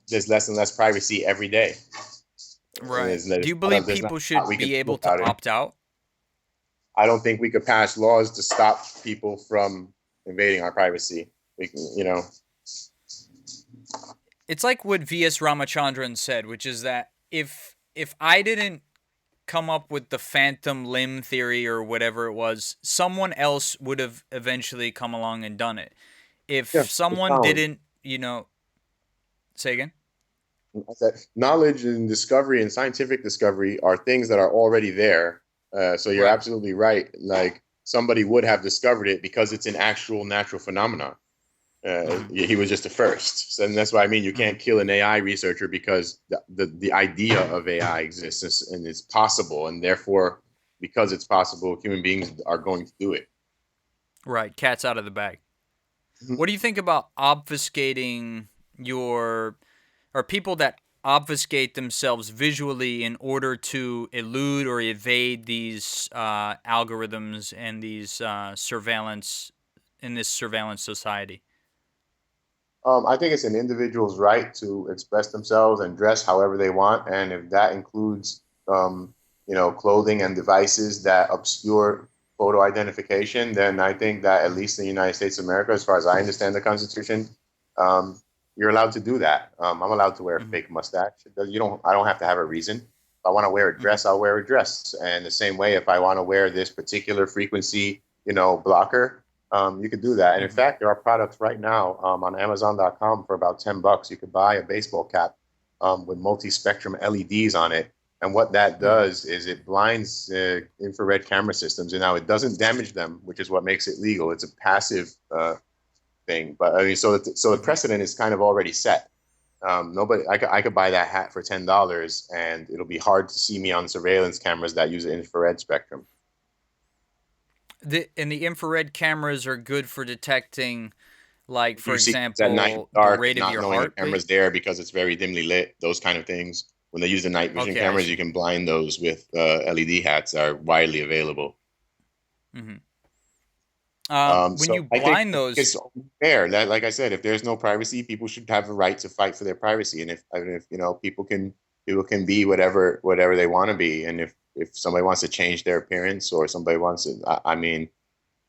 there's less and less privacy every day. right? Do you Not believe there's not people a lot should we can be do able to about it. opt out? I don't think we could pass laws to stop people from invading our privacy. We can, It's like what V.S. Ramachandran said, which is that if I didn't come up with the phantom limb theory or whatever it was, someone else would have eventually come along and done it. If yeah, it's someone found. didn't, say again. That knowledge and discovery and scientific discovery are things that are already there. So you're Right. absolutely right. Like somebody would have discovered it because it's an actual natural phenomenon. He was just the first. So, and that's why I mean you can't kill an AI researcher because the idea of AI exists and it's possible, and therefore because it's possible, human beings are going to do it. Right, cat's out of the bag. What do you think about obfuscating your, or people that obfuscate themselves visually in order to elude or evade these algorithms and these surveillance in this surveillance society? I think it's an individual's right to express themselves and dress however they want, and if that includes, clothing and devices that obscure photo identification, then I think that at least in the United States of America, as far as I understand the Constitution, um, you're allowed to do that. I'm allowed to wear a Mm-hmm. fake mustache. I don't have to have a reason. If I want to wear a Mm-hmm. dress, I'll wear a dress. And the same way, if I want to wear this particular frequency, blocker, you could do that. And in Mm-hmm. fact, there are products right now on Amazon.com for about $10. You could buy a baseball cap with multi-spectrum LEDs on it. And what that Mm-hmm. does is it blinds infrared camera systems. And now it doesn't damage them, which is what makes it legal. It's a passive thing. But I mean, so the Mm-hmm. precedent is kind of already set. I could buy that hat for $10, and it'll be hard to see me on surveillance cameras that use an infrared spectrum. And the infrared cameras are good for detecting, like, If for you see things at night in example, the the dark and rate of not your knowing a heartbeat. camera's there because it's very dimly lit, those kind of things. When they use the night vision Okay, I cameras, you see. can blind those with LED hats that are widely available. Mm-hmm. When So you blind I think those, it's only fair. Like I said, if there's no privacy, people should have a right to fight for their privacy. And if people can be whatever they want to be. And if somebody wants to change their appearance or somebody wants to, I mean,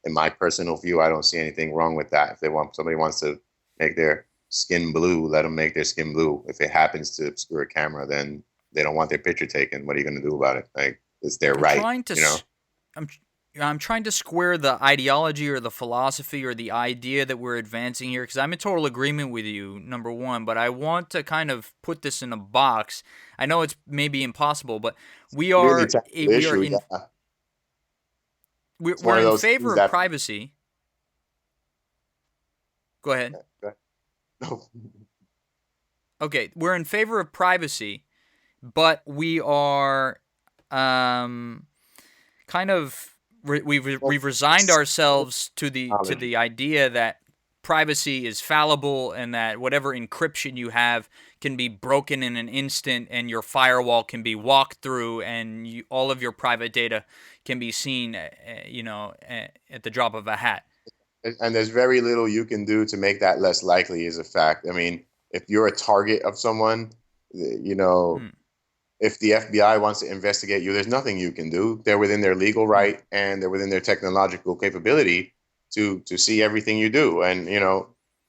in my personal view, I don't see anything wrong with that. If somebody wants to make their skin blue, let them make their skin blue. If it happens to obscure a camera, then they don't want their picture taken. What are you going to do about it? Like, it's their I'm right, trying to you know? I'm I'm trying to square the ideology or the philosophy or the idea that we're advancing here, because I'm in total agreement with you, number one, but I want to kind of put this in a box. I know it's maybe impossible, but we Really are technical we are issue. in Yeah, it's we're one of in those favor things of that. privacy. Go ahead. Okay, we're in favor of privacy, but we are um kind of we've resigned ourselves to Technology. the idea that privacy is fallible and that whatever encryption you have can be broken in an instant and your firewall can be walked through and all of your private data can be seen at the drop of a hat. And there's very little you can do to make that less likely, is a fact. I mean, if you're a target of someone, you know, Hmm. if the FBI wants to investigate you, there's nothing you can do. They're within their legal Hmm. right and they're within their technological capability to see everything you do. And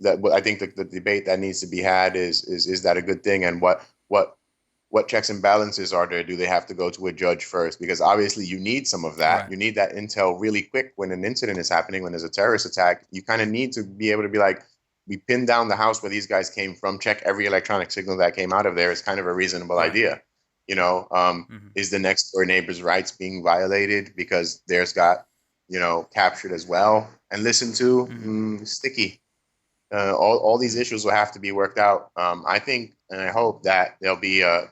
that I think the debate that needs to be had is that a good thing, and what checks and balances are there? Do they have to go to a judge first? Because obviously you need some of that. Right. You need that intel really quick when an incident is happening, when there's a terrorist attack. You kind of need to be able to be like, we pinned down the house where these guys came from, check every electronic signal that came out of there. Is kind of a reasonable Right. idea. Hmm. Is the next door neighbor's rights being violated because theirs got, captured as well and listened to? Hmm. Sticky. All these Hmm. issues will have to be worked out. I think and I hope that there'll be a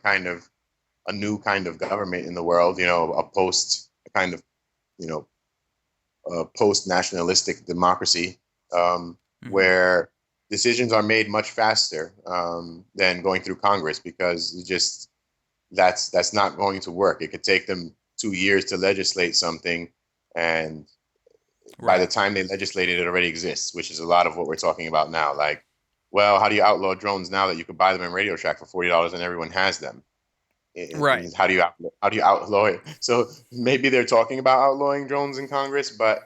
new kind of government in the world, a kind of, you know, post nationalistic democracy, Hmm. where decisions are made much faster than going through Congress, because that's not going to work. It could take them 2 years to legislate something, and by the Right. time they legislate it, it already exists, which is a lot of what we're talking about now. Like, well, how do you outlaw drones now that you could buy them in Radio Shack for $40 and everyone has them? Right. How do you outlaw it? So maybe they're talking about outlawing drones in Congress, but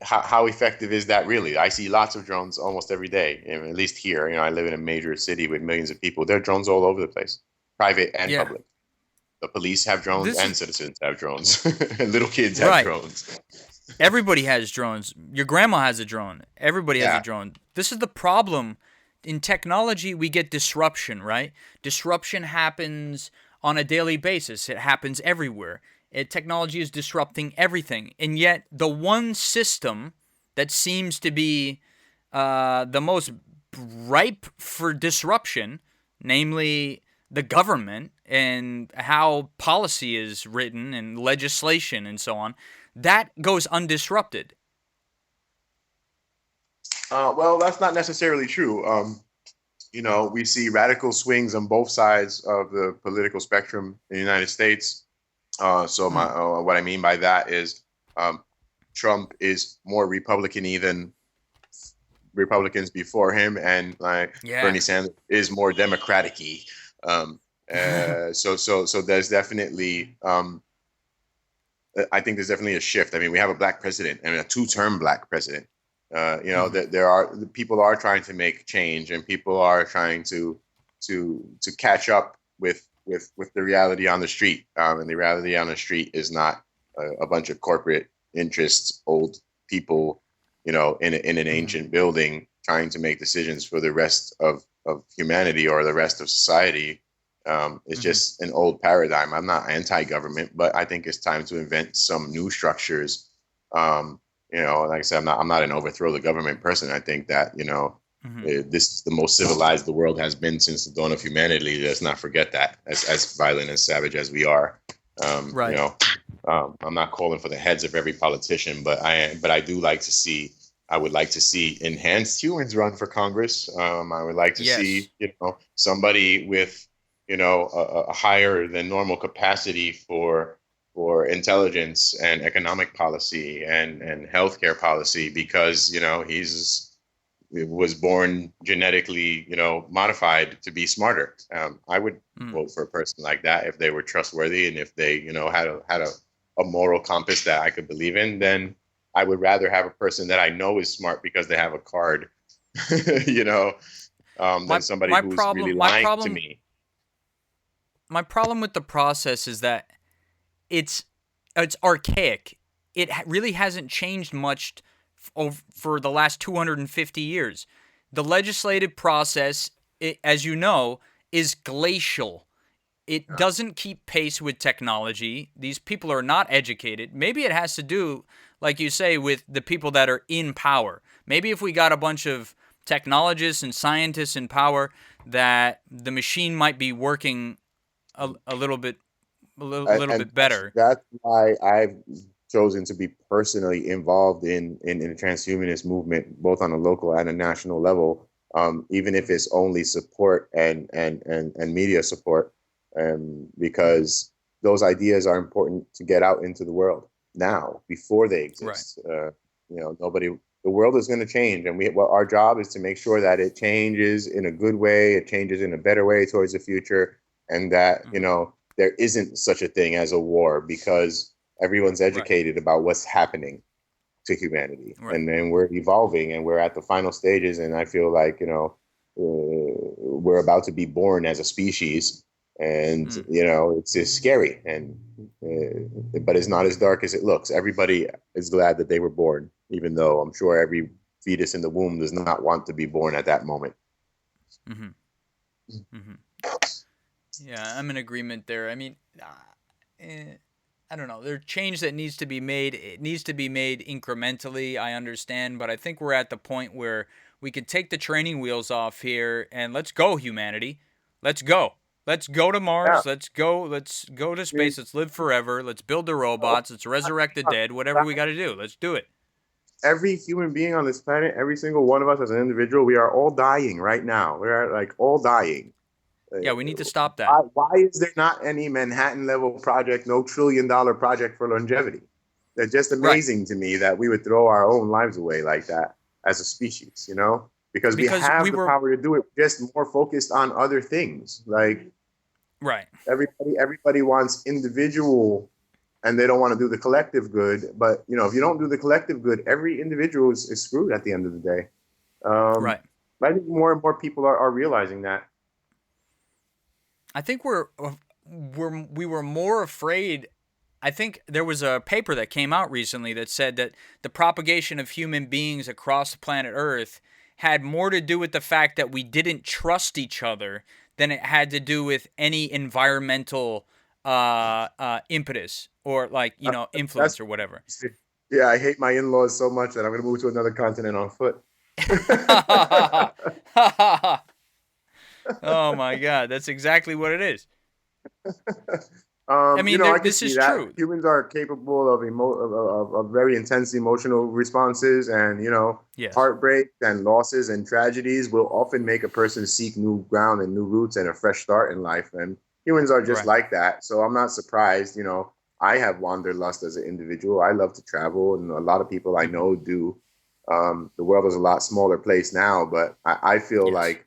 how effective is that really? I see lots of drones almost every day, at least here. I live in a major city with millions of people. There are drones all over the place, private and Yeah. public. The police have drones This and is citizens have drones. And little kids have right. drones. Everybody has drones. Your grandma has a drone. Everybody has a Yeah. drone. This is the problem. In technology, we get disruption, right? Disruption happens on a daily basis. It happens everywhere. Technology is disrupting everything. And yet, the one system that seems to be the most ripe for disruption, namely the government and how policy is written and legislation and so on, that goes undisrupted. Well, that's not necessarily true. We see radical swings on both sides of the political spectrum in the United States. What I mean by that is Trump is more Republican-y than Republicans before him, and Bernie Sanders is more Democratic-y. So there's definitely, I think there's definitely a shift. I mean, we have a black president, and a two-term black president. That people are trying to make change, and people are trying to catch up with the reality on the street. And the reality on the street is not a bunch of corporate interests, old people, in an ancient building trying to make decisions for the rest of humanity or the rest of society. It's just an old paradigm. I'm not anti-government, but I think it's time to invent some new structures. Like I said, I'm not an overthrow the government person. I think that, this is the most civilized the world has been since the dawn of humanity. Let's not forget that, as violent and savage as we are. Right. I'm not calling for the heads of every politician, but I do like to see. I would like to see enhanced humans run for Congress. I would like to see, somebody with, a higher than normal capacity for intelligence and economic policy and healthcare policy, because he was born genetically modified to be smarter. I would vote for a person like that if they were trustworthy, and if they had a moral compass that I could believe in. Then I would rather have a person that I know is smart because they have a card, than somebody who's really lying to me. My problem with the process is that it's archaic. It really hasn't changed much for the last 250 years. The legislative process, as you know, is glacial. It doesn't keep pace with technology. These people are not educated. Maybe it has to do, like you say, with the people that are in power. Maybe if we got a bunch of technologists and scientists in power, that the machine might be working a little bit better. That's why I've chosen to be personally involved in the transhumanist movement, both on a local and a national level, even if it's only support and media support, because those ideas are important to get out into the world now before they exist. Right. The world is going to change, and our job is to make sure that it changes in a good way, it changes in a better way towards the future, and that there isn't such a thing as a war, because everyone's educated about what's happening to humanity. Right. And then we're evolving, and we're at the final stages. And I feel like, we're about to be born as a species, and, it's just scary, but it's not as dark as it looks. Everybody is glad that they were born, even though I'm sure every fetus in the womb does not want to be born at that moment. Yeah, I'm in agreement there. I mean, I don't know. There's change that needs to be made. It needs to be made incrementally, I understand, but I think we're at the point where we could take the training wheels off here and let's go, humanity. Let's go. Let's go to Mars. Yeah. Let's go to space. Let's live forever. Let's build the robots. Let's resurrect the dead. Whatever we got to do. Let's do it. Every human being on this planet, every single one of us as an individual, we are all dying right now. We are all dying. Yeah, we need to stop that. Why is there not any Manhattan-level project, no trillion-dollar project for longevity? It's just amazing to me that we would throw our own lives away like that as a species, because we have the power to do it, just more focused on other things. Right. Everybody wants individual, and they don't want to do the collective good. But, if you don't do the collective good, every individual is screwed at the end of the day. Right. I think more and more people are realizing that. I think we were more afraid. I think there was a paper that came out recently that said that the propagation of human beings across the planet Earth had more to do with the fact that we didn't trust each other than it had to do with any environmental impetus or influence or whatever. Yeah, I hate my in-laws so much that I'm going to move to another continent on foot. Oh my God, that's exactly what it is. I mean, I can this see is that true. humans are capable of of very intense emotional responses, and Yes. heartbreak and losses and tragedies will often make a person seek new ground and new roots and a fresh start in life. And humans are just Right. like that, so I'm not surprised. I have wanderlust as an individual. I love to travel, and a lot of people I Hmm. know do. The world is a lot smaller place now, but I feel Yes. like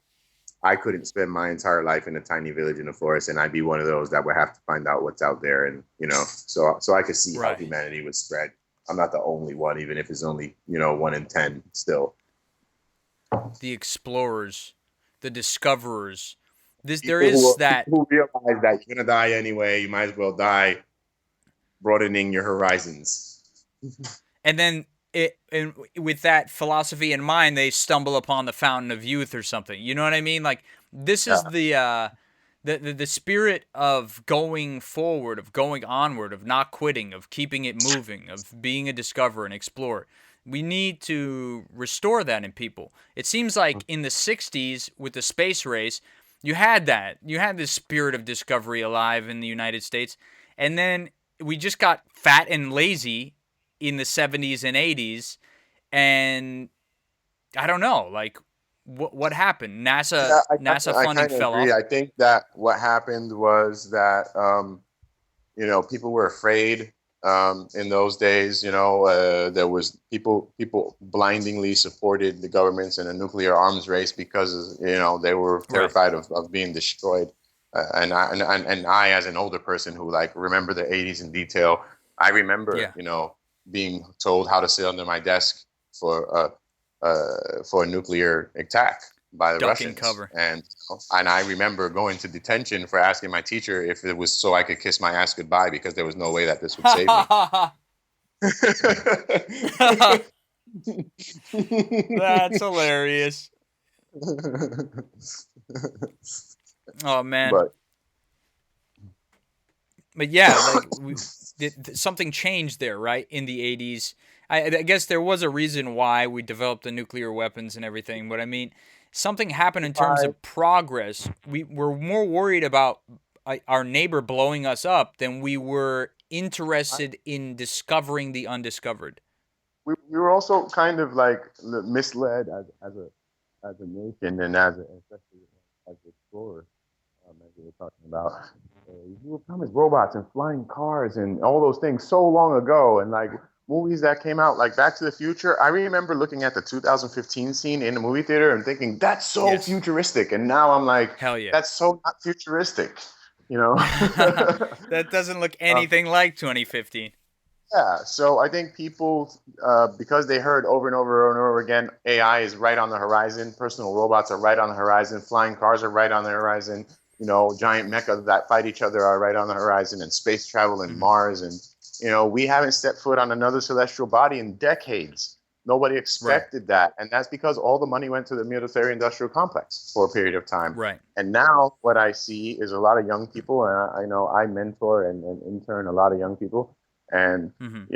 I couldn't spend my entire life in a tiny village in the forest, and I'd be one of those that would have to find out what's out there, and so I could see how Right. humanity would spread. I'm not the only one, even if it's only 1 in 10. Still, The explorers, the discoverers. There is that. people who realize that you're gonna die anyway, you might as well die, broadening your horizons. And then and with that philosophy in mind, they stumble upon the fountain of youth or something. You know what I mean? Like this is Yeah. the spirit of going forward, of going onward, of not quitting, of keeping it moving, of being a discoverer and explorer. We need to restore that in people. It seems like in the 60s with the space race, you had that. You had this spirit of discovery alive in the United States. And then we just got fat and lazy in the 70s and 80s, and I don't know, like what happened? Yeah, NASA I funding kind of fell agree. off. I think that what happened was that people were afraid in those days. There was people blindingly supported the governments in a nuclear arms race because they were Right. terrified of being destroyed. And I, as an older person who like remember the '80s in detail, I remember Yeah. being told how to sit under my desk for for a nuclear attack by the Duck and Russians. cover. And I remember going to detention for asking my teacher if it was so I could kiss my ass goodbye because there was no way that this would save me. That's hilarious. Oh man. But But yeah, like something changed there, right? In the 80s. I guess there was a reason why we developed the nuclear weapons and everything, but I mean, something happened in terms I, of progress. We were more worried about our neighbor blowing us up than we were I interested in discovering the undiscovered. we were also kind of like misled as a nation and especially as explorers, as we were talking about. We were promised robots and flying cars and all those things so long ago, and like movies that came out like Back to the Future. I remember looking at the 2015 scene in the movie theater and thinking that's so Yes. futuristic, and now I'm like, Hell yeah. that's so not futuristic, you know. That doesn't look um, anything like 2015. Yeah, so I think people, because they heard over and over and over again, AI is right on the horizon, personal robots are right on the horizon, flying cars are right on the horizon, giant mechas that fight each other are right on the horizon, and space travel and Mhm. Mars. And, we haven't stepped foot on another celestial body in decades. Nobody Right. expected that. And that's because all the money went to the military industrial complex for a period of time. Right. And now what I see is a lot of young people, and I know I mentor and intern a lot of young people, and Mhm.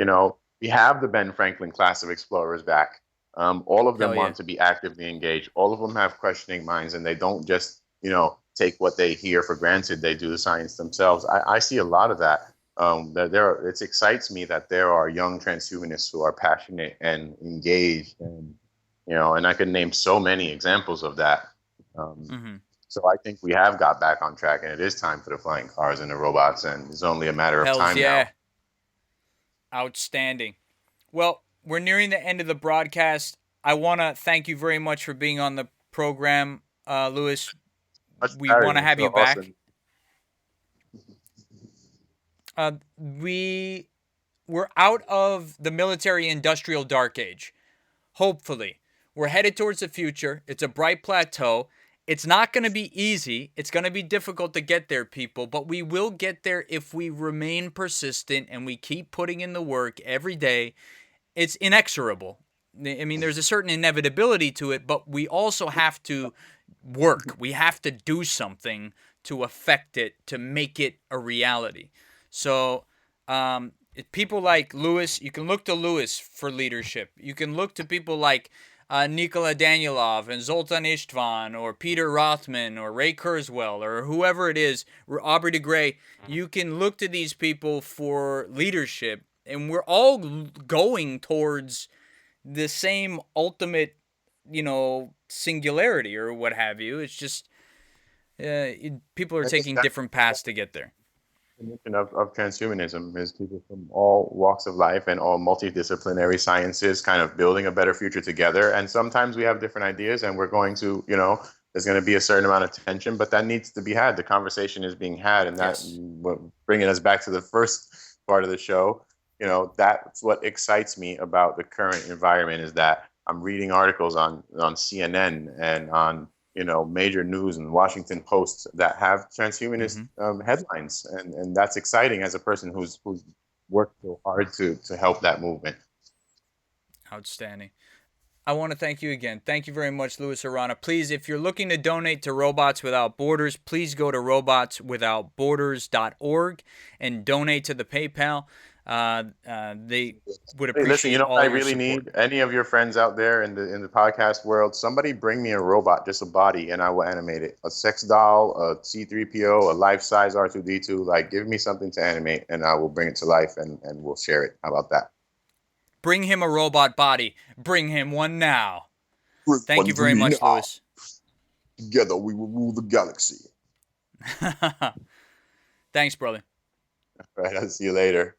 we have the Ben Franklin class of explorers back. All of them Hell yeah. want to be actively engaged. All of them have questioning minds, and they don't just take what they hear for granted. They do the science themselves. I see a lot of that. It excites me that there are young transhumanists who are passionate and engaged, and I can name so many examples of that. Um, Mhm. so I think we have got back on track, and it is time for the flying cars and the robots, and it's only a matter of Hells time now. yeah. Outstanding. Well, we're nearing the end of the broadcast. I want to thank you very much for being on the program, Lewis. Much We want to Barry. have So you back. awesome. We're out of the military industrial dark age. Hopefully. We're headed towards the future. It's a bright plateau. It's not going to be easy. It's going to be difficult to get there, people, but we will get there if we remain persistent and we keep putting in the work every day. It's inexorable. I mean, there's a certain inevitability to it, but we also have to work. We have to do something to affect it, to make it a reality. So, people like Lewis, you can look to Lewis for leadership. You can look to people like Nikola Danielov and Zoltan Istvan or Peter Rothman or Ray Kurzweil or whoever it is, Aubrey de Grey, you can look to these people for leadership, and we're all going towards the same ultimate, singularity or what have you. It's just people are I think taking that different paths to get there. definition of transhumanism is people from all walks of life and all multidisciplinary sciences kind of building a better future together. And sometimes we have different ideas, and we're going to, there's going to be a certain amount of tension, but that needs to be had. The conversation is being had, and that Yes. bringing us back to the first part of the show. That's what excites me about the current environment is that I'm reading articles on CNN and on major news and Washington Post that have transhumanist Mm-hmm. headlines, and that's exciting as a person who's worked so hard to help that movement. Outstanding. I want to thank you again. Thank you very much, Louis Arana. Please, if you're looking to donate to Robots Without Borders, please go to robotswithoutborders.org and donate to the PayPal. They would Hey, listen, you appreciate know what all I your really support. need? Any of your friends out there in the podcast world, somebody bring me a robot, just a body, and I will animate it. A sex doll, a C-3PO, a life-size R2-D2. Like, give me something to animate, and I will bring it to life, and we'll share it. How about that? Bring him a robot body. Bring him one now. Bring Thank one you to very me much, now. Louis. Together we will rule the galaxy. Thanks, brother. All right, I'll see you later.